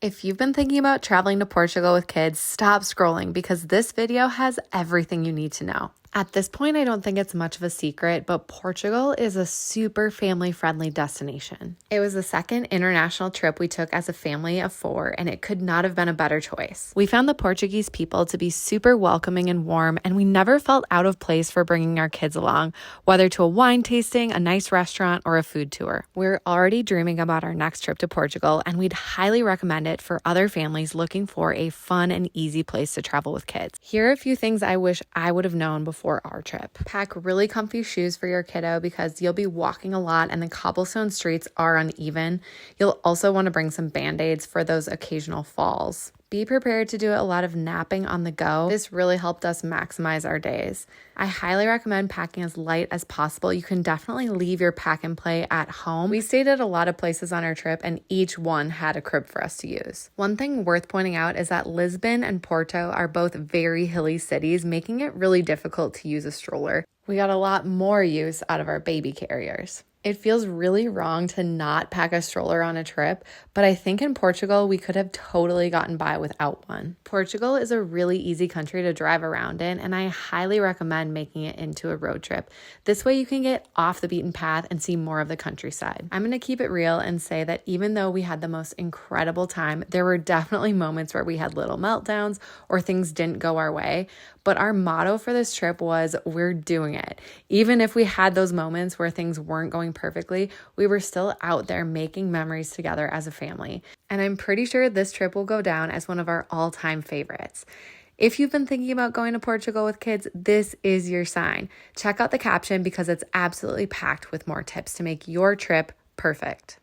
If you've been thinking about traveling to Portugal with kids, stop scrolling because this video has everything you need to know. At this point, I don't think it's much of a secret, but Portugal is a super family-friendly destination. It was the second international trip we took as a family of 4, and it could not have been a better choice. We found the Portuguese people to be super welcoming and warm, and we never felt out of place for bringing our kids along, whether to a wine tasting, a nice restaurant, or a food tour. We're already dreaming about our next trip to Portugal, and we'd highly recommend it for other families looking for a fun and easy place to travel with kids. Here are a few things I wish I would have known before our trip. Pack really comfy shoes for your kiddo because you'll be walking a lot and the cobblestone streets are uneven. You'll also want to bring some band-aids for those occasional falls. Be prepared to do a lot of napping on the go. This really helped us maximize our days. I highly recommend packing as light as possible. You can definitely leave your pack and play at home. We stayed at a lot of places on our trip and each one had a crib for us to use. One thing worth pointing out is that Lisbon and Porto are both very hilly cities, making it really difficult to use a stroller. We got a lot more use out of our baby carriers. It feels really wrong to not pack a stroller on a trip, but I think in Portugal, we could have totally gotten by without one. Portugal is a really easy country to drive around in, and I highly recommend making it into a road trip. This way you can get off the beaten path and see more of the countryside. I'm going to keep it real and say that even though we had the most incredible time, there were definitely moments where we had little meltdowns or things didn't go our way. But our motto for this trip was, we're doing it. Even if we had those moments where things weren't going perfectly, we were still out there making memories together as a family. And I'm pretty sure this trip will go down as one of our all-time favorites. If you've been thinking about going to Portugal with kids, this is your sign. Check out the caption because it's absolutely packed with more tips to make your trip perfect.